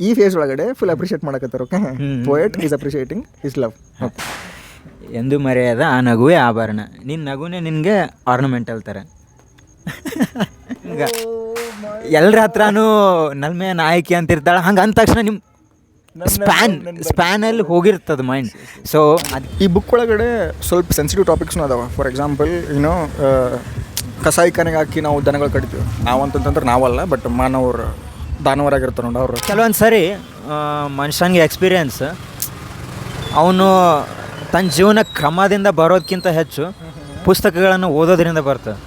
ಈ ಫೇಸ್ ಒಳಗಡೆ full appreciate ಮಾಡಕತ್ತಾರ. Okay, poet is appreciating his love. ಎಂದು ಮರೆಯದ ಆ ನಗುವೇ ಆಭರಣ. ನಿನ್ನ ನಗುನೇ ನಿನಗೆ ಆರ್ನಮೆಂಟಲ್ ಥರ. ಎಲ್ಲರ ಹತ್ರನೂ ನಲ್ಮೆಯ ನಾಯಕಿ ಅಂತಿರ್ತಾಳೆ. ಹಂಗೆ ಅಂದ ತಕ್ಷಣ ನಿಮ್ಮ ಸ್ಪ್ಯಾನಲ್ಲಿ ಹೋಗಿರ್ತದೆ ಮೈಂಡ್. ಸೊ ಈ ಬುಕ್ ಒಳಗಡೆ ಸ್ವಲ್ಪ ಸೆನ್ಸಿಟಿವ್ ಟಾಪಿಕ್ಸ್ನೂ ಅದಾವೆ. ಫಾರ್ ಎಕ್ಸಾಂಪಲ್ ಏನೋ ಕಸಾಯಿಖಾನೆಗೆ ಹಾಕಿ ನಾವು ದನಗಳು ಕಡಿತೀವಿ. ನಾವಂತಂದ್ರೆ ನಾವಲ್ಲ, ಬಟ್ ಮಾನವರು ದಾನವರಾಗಿರ್ತಾರೆ ನೋಡಿ ಅವರು. ಕೆಲವೊಂದು ಸರಿ ಮನುಷ್ಯನಿಗೆ ಎಕ್ಸ್ಪೀರಿಯನ್ಸ್ ಅವನು ತನ್ನ ಜೀವನ ಕ್ರಮದಿಂದ ಬರೋದಕ್ಕಿಂತ ಹೆಚ್ಚು ಪುಸ್ತಕಗಳನ್ನು ಓದೋದ್ರಿಂದ ಬರ್ತದೆ.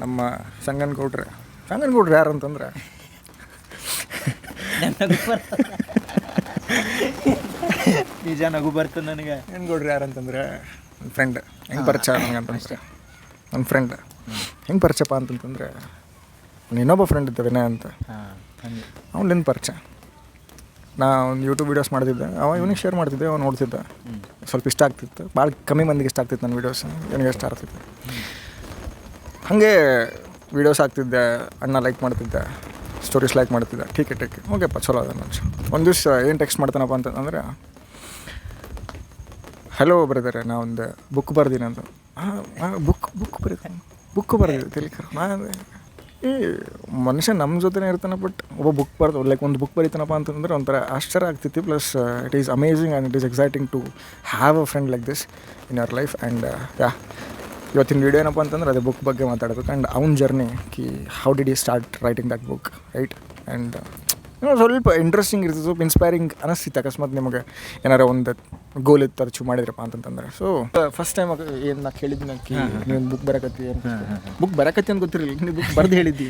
ನಮ್ಮ ಸಂಗನಗೌಡ್ರೆ ಯಾರು ಅಂತಂದ್ರೆ ನಿಜ ನಗು ಬರ್ತದೆ ನನಗೆ. ಸಂಗನಗೌಡ್ರೆ ಯಾರು ಅಂತಂದ್ರೆ ನನ್ನ ಫ್ರೆಂಡ್. ಹೆಂಗೆ ಪರಿಚಯ ನನಗೆ ಅಂತಂದ್ರೆ ನನ್ನ ಫ್ರೆಂಡ್ ಹೆಂಗೆ ಪರಿಚಯಪ್ಪ ಅಂತಂತಂದರೆ ಇನ್ನೊಬ್ಬ ಫ್ರೆಂಡ್ ಇದ್ದ ವಿನಯ್ ಅಂತ, ಅವ್ನಿಂದ ಪರಿಚಯ. ನಾ ಒಂದು ಯೂಟ್ಯೂಬ್ ವೀಡಿಯೋಸ್ ಮಾಡ್ತಿದ್ದೆ, ಇವನಿಗೆ ಶೇರ್ ಮಾಡ್ತಿದ್ದೆ, ಅವ್ನು ನೋಡ್ತಿದ್ದ. ಸ್ವಲ್ಪ ಇಷ್ಟ ಆಗ್ತಿತ್ತು, ಭಾಳ ಕಮ್ಮಿ ಮಂದಿಗೆ ಇಷ್ಟ ಆಗ್ತಿತ್ತು ನನ್ನ ವೀಡಿಯೋಸ್, ಇವನಿಗೆ ಇಷ್ಟ ಆಗ್ತಿತ್ತು. ಹಾಗೆ ವೀಡಿಯೋಸ್ ಹಾಕ್ತಿದ್ದೆ, ಅಣ್ಣ ಲೈಕ್ ಮಾಡ್ತಿದ್ದೆ, ಸ್ಟೋರೀಸ್ ಲೈಕ್ ಮಾಡ್ತಿದ್ದೆ. ಟೀಕೆ ಓಕೆಪ್ಪ, ಚಲೋ ಅದ ಮನುಷ್ಯ. ಒಂದು ದಿವಸ ಏನು ಟೆಕ್ಸ್ಟ್ ಮಾಡ್ತಾನಪ್ಪ ಅಂತಂದರೆ, ಹಲೋ ಬ್ರದರ್, ನಾ ಒಂದು ಬುಕ್ ಬರ್ದೀನಿ ಅಂತ. ಬುಕ್ ಬರ್ದಿದ್ದೆ ತಿಳಿಕರ್. ನಾನು ಮನುಷ್ಯ ನಮ್ಮ ಜೊತೆನೇ ಇರ್ತಾನೆ, ಬಟ್ ಒಬ್ಬ ಬುಕ್ ಒಂದು ಬುಕ್ ಬರೀತಾನಪ್ಪ ಅಂತಂದ್ರೆ ಒಂಥರ ಆಶ್ಚರ್ಯ ಆಗ್ತೈತಿ. Plus it is amazing and it is exciting to have a friend like this in your life. And ಇವತ್ತಿನ ವೀಡಿಯೋ ಏನಪ್ಪ ಅಂತಂದ್ರೆ ಅದೇ ಬುಕ್ ಬಗ್ಗೆ ಮಾತಾಡಬೇಕು. ಆ್ಯಂಡ್ ಅವ್ನ journey how did you start writing that book, right? And ಸ್ವಲ್ಪ interesting ಇರ್ತದೆ, ಸ್ವಲ್ಪ ಇನ್ಸ್ಪೈರಿಂಗ್ ಅನಿಸ್ತಿತ್ತು. ಅಕಸ್ಮಾತ್ ನಿಮಗೆ ಏನಾರ ಒಂದು ಗೋಲ್ ಇತ್ತು ಅಚೀವ್ ಮಾಡಿದ್ರಪ್ಪ ಅಂತಂತಂದ್ರೆ. ಸೊ ಫಸ್ಟ್ ಟೈಮ್ ಏನು ನಾ ಕೇಳಿದ್ದು ನೀವು ಬುಕ್ ಬರಕತ್ತಿ ಅಂತ. ಬುಕ್ ಬರಕತ್ತಿ ಅಂತ ಗೊತ್ತಿರಲಿಲ್ಲ, ನೀವು ಬುಕ್ ಬರ್ದು ಹೇಳಿದ್ದಿ.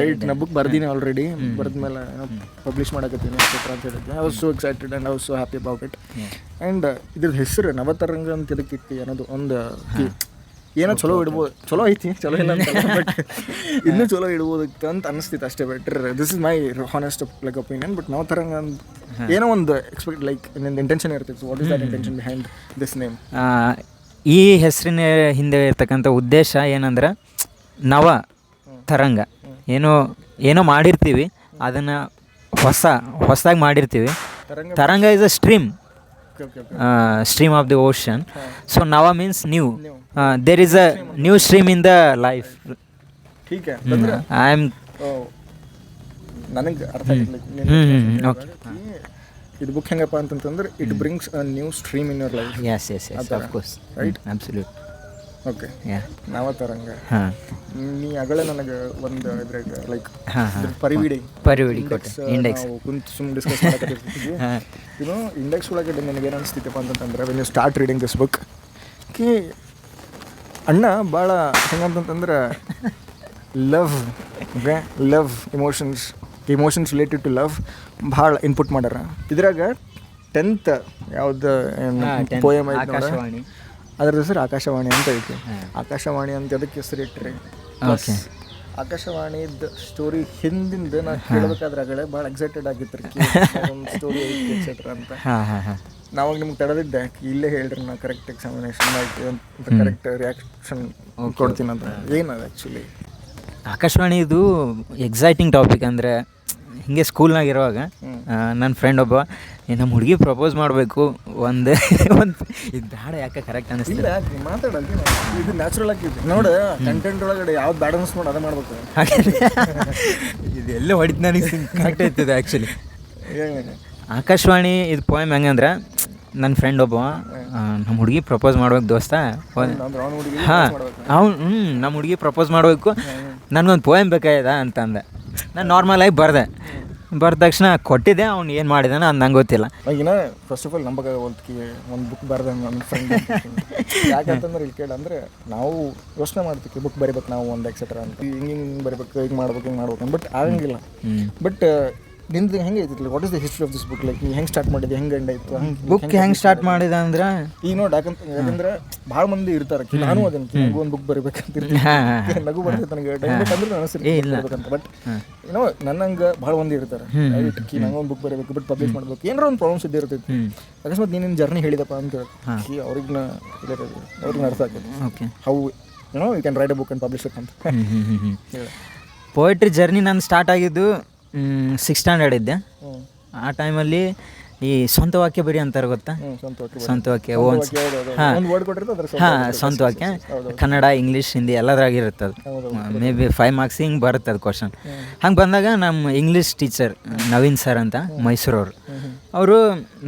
ರೈಟ್, ನಾ ಬುಕ್ ಬರ್ದೀನಿ ಆಲ್ರೆಡಿ, ಬರೆದ್ಮೇಲೆ ಪಬ್ಲಿಷ್ ಮಾಡಕತ್ತೀನಿ ಅಂತ ಹೇಳಿದ್ದೆ. I was so excited and I was so happy about it. And ಇದ್ರದ್ದು ಹೆಸರು ನವತರಂಗ ಅಂತ ಇದಕ್ಕಿತ್ತು ಅನ್ನೋದು ಒಂದು ಏನೋ ಚಲೋ ಇಡ್ಬೋದು. ಚಲೋ ಐತಿ, ಚಲೋ ಇಲ್ಲ ಅಂತ, ಬಟ್ ಇನ್ನೂ ಚಲೋ ಇಡ್ಬೋದಿತ್ತು ಅಂತ ಅನಿಸ್ತಿತ್ತು ಅಷ್ಟೇ. Better this is my honest like opinion. But Navataranga ಏನೋ ಒಂದು ಎಕ್ಸ್ಪೆಕ್ಟ್ ಲೈಕ್ ನಿನ್ನ ಇಂಟೆನ್ಷನ್ ಇರ್ತಿತ್ತು. What is that intention behind this name? ಈ ಹೆಸರಿನ ಹಿಂದೆ ಇರ್ತಕ್ಕಂಥ ಉದ್ದೇಶ ಏನಂದ್ರೆ, ನವ ತರಂಗ. ಏನೋ ಮಾಡಿರ್ತೀವಿ, ಅದನ್ನು ಹೊಸದಾಗಿ ಮಾಡಿರ್ತೀವಿ. ತರಂಗ is a stream of the ocean. So Nava means new. There is a new stream in the life. ठीक है. I am ನನಗೆ ಅರ್ಥ ಆಗಿಲ್ಲ. ಓಕೆ, ಇದು ಬುಕ್ ಹೆಂಗಪ್ಪ ಅಂತಂತಂದ್ರೆ it brings a new stream in your life. yes of course, right, absolute. Okay, Navataranga. ನೀ ಅಗಳೇ ನನಗೆ ಒಂದು ಇದ್ರಾಗ ಲೈಕ್ ಪರಿವಿಡಿ ಇಂಡೆಕ್ಸ್ ಕುಂತು ಸುಮ್ಮನೆ ಡಿಸ್ಕಸ್ ಮಾಡಕತ್ತಿರ್ತೀವಿ. ಏನೋ ಇಂಡೆಕ್ಸ್ ಒಳಗಡೆ ನನಗೆ ಏನು ಅನಿಸ್ತಿತ್ತಪ್ಪ ಅಂತಂದ್ರೆ, when you start reading this book, ಅಣ್ಣ ಭಾಳ ಹೆಂಗಂತಂದ್ರೆ love emotions related to love ಭಾಳ ಇನ್ಪುಟ್ ಮಾಡ್ಯಾರ. ಇದ್ರಾಗ 10th ಯಾವ್ದು ಪೋಯಮ್ ಐತೆ, ಅದ್ರ ಹೆಸರು ಆಕಾಶವಾಣಿ ಅಂತ ಐತಿ. ಆಕಾಶವಾಣಿ ಅಂತ ಅದಕ್ಕೆ ಹೆಸರು ಇಟ್ಟರೆ, ಆಕಾಶವಾಣಿದ ಸ್ಟೋರಿ ಹಿಂದಿಂದ ನಾನು ಕೇಳಬೇಕಾದ್ರೆ ಆಗಲೇ ಭಾಳ ಎಕ್ಸೈಟೆಡ್ ಆಗಿತ್ತು ರೀ. ಒಂದು ಸ್ಟೋರಿ ಐತಿ ಎಕ್ಸೆಟ್ರಾ ಅಂತ. ನಾವಾಗ ನಿಮ್ಗೆ ತಡೆದಿದ್ದೆ, ಇಲ್ಲೇ ಹೇಳ್ರಿ ನಾ ಕರೆಕ್ಟ್ ಎಕ್ಸಾಮಿನೇಷನ್ ಆಯ್ತು ಅಂತ ಕರೆಕ್ಟ್ ರಿಯಾಕ್ಷನ್ ಕೊಡ್ತೀನಿ ಅಂತ. ಏನದು ಆ್ಯಕ್ಚುಲಿ ಆಕಾಶವಾಣಿ ಇದು ಎಕ್ಸೈಟಿಂಗ್ ಟಾಪಿಕ್. ಅಂದರೆ ಹೀಗೆ ಸ್ಕೂಲ್ನಾಗ ಇರುವಾಗ ನನ್ನ ಫ್ರೆಂಡ್ ಒಬ್ಬ, ನಮ್ಮ ಹುಡುಗಿ ಪ್ರಪೋಸ್ ಮಾಡಬೇಕು, ಒಂದು ಇದು ಬೇಡ, ಯಾಕೆ ಕರೆಕ್ಟ್ ಅನಿಸ್ತಿಲ್ಲ, ಮಾತಾಡೋದು ಇದು ನ್ಯಾಚುರಲ್ ಆಗಿದೆ ನೋಡು. ಕಂಟೆಂಟ್ ಒಳಗಡೆ ಯಾವ್ದು ಬ್ಯಾಡ್ ಅನಿಸ್ ನೋಡಿ ಅದೇ ಮಾಡ್ಬೇಕು. ಇದೆಲ್ಲ ಹೊಡಿತು ನನಗೆ ಕರೆಕ್ಟ್ ಆಯ್ತದೆ ಆ್ಯಕ್ಚುಲಿ. ಆಕಾಶವಾಣಿ ಇದು ಪೋಯಮ್ ಹೆಂಗಂದ್ರೆ, ನನ್ನ ಫ್ರೆಂಡ್ ಒಬ್ಬ ನಮ್ಮ ಹುಡುಗಿ ಪ್ರಪೋಸ್ ಮಾಡ್ಬೇಕು ದೋಸ್ತ. ಹಾಂ, ನಮ್ಮ ಹುಡುಗಿ ಪ್ರಪೋಸ್ ಮಾಡಬೇಕು, ನನಗೊಂದು ಪೋಯಮ್ ಬೇಕಾಯ್ದ ಅಂತಂದೆ. ನಾನು ನಾರ್ಮಲಾಗಿ ಬರ್ದ ತಕ್ಷಣ ಕೊಟ್ಟಿದ್ದೆ. ಅವ್ನು ಏನು ಮಾಡಿದಾನೆ ಅದು ನಂಗೆ ಗೊತ್ತಿಲ್ಲ. ಈಗಿನ ಫಸ್ಟ್ ಆಫ್ ಆಲ್ ನಂಬಕ ಒಂದು ಬುಕ್ ಬರ್ದೆ ನನ್ನ ಫ್ರೆಂಡ್. ಯಾಕಂತಂದ್ರೆ ಇಲ್ಲಿ ಕೇಳಿ ಅಂದರೆ ನಾವು ಯೋಚನೆ ಮಾಡ್ತೀವಿ ಬುಕ್ ಬರಿಬೇಕು ನಾವು ಒಂದು ಎಕ್ಸೆಟ್ರಾ ಅಂತ, ಹಿಂಗೆ ಬರಿಬೇಕು, ಹಿಂಗೆ ಮಾಡ್ಬೇಕು ಬಟ್ ಆಗಂಗಿಲ್ಲ. ಬಟ್ ನಿಂದು ಹೆಂಗೆ ಐತಿಲ್ಲ, what is the history of this book? Like ನೀವು ಹೆಂಗೆ ಸ್ಟಾರ್ಟ್ ಮಾಡಿದೆ, ಹೆಂಗೆ ಎಂಡ್ ಆಯಿತು ಬುಕ್ ಹೆಂಗೆ ಸ್ಟಾರ್ಟ್ ಮಾಡಿದೆ ಅಂದ್ರೆ, ಈಗ ನೋಡಿ ಯಾಕಂದ್ರೆ ಭಾಳ ಮಂದಿ ಇರ್ತಾರೆ, ನಾನು ಅದನ್ನು ನನಗೂ ಒಂದು ಬುಕ್ ಬರಿಬೇಕಂತ ನಗು ಬರ್ತೈತೆ ನನಗೆ ಅಂದ್ರೆ ಅನಿಸ್ತಿರ್ಬೇಕಂತ. ಬಟ್ ಏನೋ ನನ್ನಂಗೆ ಭಾಳ ಮಂದಿ ಇರ್ತಾರೆ, ರೈಟ್? ನಂಗೆ ಒಂದು ಬುಕ್ ಬರೀಬೇಕು, ಬಟ್ ಪಬ್ಲಿಷ್ ಮಾಡ್ಬೇಕು, ಏನಾರ ಒಂದು ಪ್ರಾಬ್ಲಮ್ಸ್ ಇದ್ದೇ ಇರ್ತೈತಿ. ಅಕಸ್ಮಾತ್ ನೀನು ಜರ್ನಿ ಹೇಳಿದಪ್ಪ ಅಂತ ಅವ್ರಿಗೆ ಅರ್ಥ ಆಗ್ತದೆ. Okay, how you can write a book and publish it ಅಂತ. ಪೋಯಟ್ರಿ ಜರ್ನಿ ನಾನು ಸ್ಟಾರ್ಟ್ ಆಗಿದ್ದು 6th ಸ್ಟ್ಯಾಂಡರ್ಡ್ ಇದ್ದೆ. ಹ್ಞೂ ಆ ಟೈಮಲ್ಲಿ ಈ ಸ್ವಂತ ವಾಕ್ಯ ಬರಿ ಅಂತಾರೆ ಗೊತ್ತಾ? ಸ್ವಂತ ವಾಕ್ಯ ಸ್ವಂತ ವಾಕ್ಯ ಹಾಂ ಒಂದು ವರ್ಡ್ ಕೊಟ್ಟಿರ್ತಾರೆ ಅದ್ರ ಹಾಂ ಸ್ವಂತ ವಾಕ್ಯ ಕನ್ನಡ ಇಂಗ್ಲೀಷ್ ಹಿಂದಿ ಎಲ್ಲದ್ರಾಗಿರುತ್ತೆ ಅದು. ಮೇ ಬಿ 5 ಮಾರ್ಕ್ಸ್ ಹಿಂಗೆ ಬರುತ್ತೆ ಅದು ಕ್ವಶನ್. ಹಂಗೆ ಬಂದಾಗ ನಮ್ಮ ಇಂಗ್ಲೀಷ್ ಟೀಚರ್ ನವೀನ್ ಸರ್ ಅಂತ ಮೈಸೂರವ್ರು, ಅವರು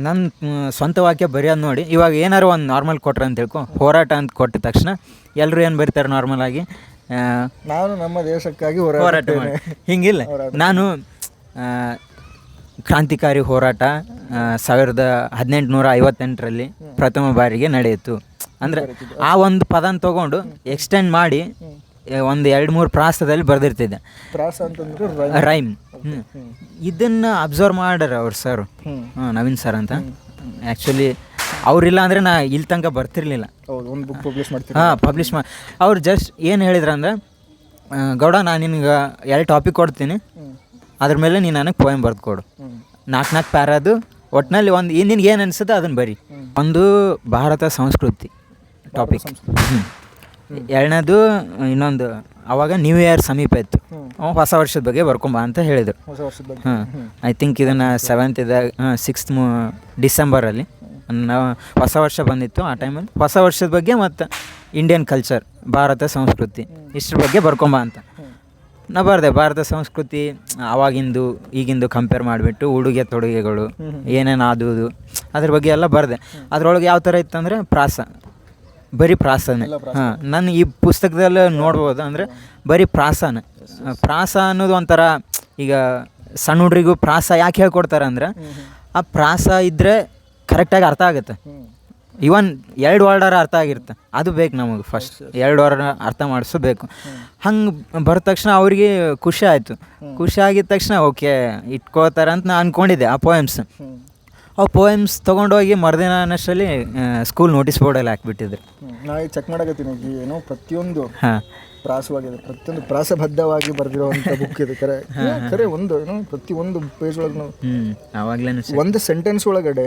ನನ್ನ ಸ್ವಂತ ವಾಕ್ಯ ಬರೆಯೋದು ನೋಡಿ ಇವಾಗ ಏನಾರು ಒಂದು ನಾರ್ಮಲ್ ಕೊಟ್ರೆ ಅಂತ ತಿಳ್ಕೊ, ಹೋರಾಟ ಅಂತ ಕೊಟ್ಟ ತಕ್ಷಣ ಎಲ್ಲರೂ ಏನು ಬರೀತಾರೆ ನಾರ್ಮಲಾಗಿ, ನಾನು ನಮ್ಮ ದೇಶಕ್ಕಾಗಿ ಹೋರಾಟ ಮಾಡಿ. ಹಿಂಗಿಲ್ಲ, ನಾನು ಕ್ರಾಂತಿಕಾರಿ ಹೋರಾಟ 1858ರಲ್ಲಿ ಪ್ರಥಮ ಬಾರಿಗೆ ನಡೆಯಿತು ಅಂದರೆ ಆ ಒಂದು ಪದನ ತೊಗೊಂಡು ಎಕ್ಸ್ಟೆಂಡ್ ಮಾಡಿ ಒಂದು 2-3 ಪ್ರಾಸದಲ್ಲಿ ಬರೆದಿರ್ತಿದ್ದೆ, ಪ್ರಾಸ ಅಂತಂದ್ರೆ ರೈಮ್. ಇದನ್ನು ಅಬ್ಸರ್ವ್ ಮಾಡ್ಯಾರ ಅವ್ರು ಸರ್, ನವೀನ್ ಸರ್ ಅಂತ. ಆ್ಯಕ್ಚುಲಿ ಅವರಿಲ್ಲ ಅಂದರೆ ನಾ ಇಲ್ಲಿ ತನಕ ಬರ್ತಿರ್ಲಿಲ್ಲ. ಒಂದು ಬುಕ್ ಪಬ್ಲಿಷ್ ಮಾಡ್ತೀನಿ. ಹಾಂ ಪಬ್ಲಿಷ್ ಮಾಡಿ ಅವ್ರು ಜಸ್ಟ್ ಏನು ಹೇಳಿದ್ರು ಅಂದ್ರೆ, ಗೌಡ ನಾನು ನಿನ್ಗೆ 2 ಟಾಪಿಕ್ ಕೊಡ್ತೀನಿ, ಅದ್ರ ಮೇಲೆ ನೀನು ನನಗೆ ಪೋಯಮ್ ಬರೆದು ಕೊಡು, 4 ಪ್ಯಾರದು ಒಟ್ಟಿನಲ್ಲಿ ಒಂದು ನಿನ್ಗೆ ಏನು ಅನಿಸುತ್ತೆ ಅದನ್ನು ಬರಿ. ಒಂದು ಭಾರತ ಸಂಸ್ಕೃತಿ ಟಾಪಿಕ್, ಎರಡನೇದು ಇನ್ನೊಂದು ಅವಾಗ ನ್ಯೂ ಇಯರ್ ಸಮೀಪ ಇತ್ತು, ಹೊಸ ವರ್ಷದ ಬಗ್ಗೆ ಬರ್ಕೊಂಬ ಅಂತ ಹೇಳಿದರು. ಹಾಂ ಐ ಥಿಂಕ್ ಇದನ್ನು 6th ಡಿಸೆಂಬರಲ್ಲಿ ನಾವು ಹೊಸ ವರ್ಷ ಬಂದಿತ್ತು. ಆ ಟೈಮಲ್ಲಿ ಹೊಸ ವರ್ಷದ ಬಗ್ಗೆ ಮತ್ತು ಇಂಡಿಯನ್ ಕಲ್ಚರ್ ಭಾರತ ಸಂಸ್ಕೃತಿ ಇಷ್ಟ್ರ ಬಗ್ಗೆ ಬರ್ಕೊಂಬ ಅಂತ ನಾ ಬರೆದೆ. ಭಾರತ ಸಂಸ್ಕೃತಿ ಆವಾಗಿಂದು ಈಗಿಂದು ಕಂಪೇರ್ ಮಾಡಿಬಿಟ್ಟು ಉಡುಗೆ ತೊಡುಗೆಗಳು ಏನೇನು ಆದುದು ಅದ್ರ ಬಗ್ಗೆ ಎಲ್ಲ ಬರೆದೆ. ಅದರೊಳಗೆ ಯಾವ ಥರ ಇತ್ತಂದರೆ ಪ್ರಾಸ, ಬರೀ ಪ್ರಾಸನೇ. ಹಾಂ ನಾನು ಈ ಪುಸ್ತಕದಲ್ಲಿ ನೋಡ್ಬೋದು ಅಂದರೆ ಬರೀ ಪ್ರಾಸನೇ. ಪ್ರಾಸ ಅನ್ನೋದು ಒಂಥರ, ಈಗ ಸಣ್ಣ ಹುಡ್ರಿಗೂ ಪ್ರಾಸ ಯಾಕೆ ಹೇಳ್ಕೊಡ್ತಾರೆ ಅಂದ್ರೆ, ಆ ಪ್ರಾಸ ಇದ್ದರೆ ಕರೆಕ್ಟಾಗಿ ಅರ್ಥ ಆಗುತ್ತೆ. ಇವನ್ 2 ವರ್ಡರ ಅರ್ಥ ಆಗಿರುತ್ತೆ, ಅದು ಬೇಕು ನಮಗೆ. ಫಸ್ಟ್ 2 ವರ್ಡ ಅರ್ಥ ಮಾಡಿಸಬೇಕು. ಹಂಗೆ ಬರದ ತಕ್ಷಣ ಅವ್ರಿಗೆ ಖುಷಿ ಆಯಿತು. ಖುಷಿ ಆಗಿದ ತಕ್ಷಣ ಓಕೆ ಇಟ್ಕೋತಾರೆ ಅಂತ ನಾನು ಅಂದ್ಕೊಂಡಿದ್ದೆ. ಆ ಪೋಯಮ್ಸ್ ತೊಗೊಂಡೋಗಿ ಮರುದಿನ ಅನ್ನಷ್ಟರಲ್ಲಿ ಸ್ಕೂಲ್ ನೋಟಿಸ್ ಬೋರ್ಡಲ್ಲಿ ಹಾಕ್ಬಿಟ್ಟಿದ್ರು. ನಾ ಈಗ ಚೆಕ್ ಮಾಡಕತ್ತೀನಿ, ಏನೋ ಪ್ರತಿಯೊಂದು ಹಾಂ ಪ್ರಾಸವಾಗಿದೆ, ಪ್ರತಿಯೊಂದು ಪ್ರಾಸಬದ್ಧವಾಗಿ ಬರೆದಿರೋವಂಥ ಬುಕ್ ಇದೆ. ಖರೆ ಒಂದು ಏನೋ ಪ್ರತಿಯೊಂದು ಪೇಜ್ ಒಳಗೆ ನಾವು ಆವಾಗಲೇ ಒಂದು ಸೆಂಟೆನ್ಸ್ ಒಳಗಡೆ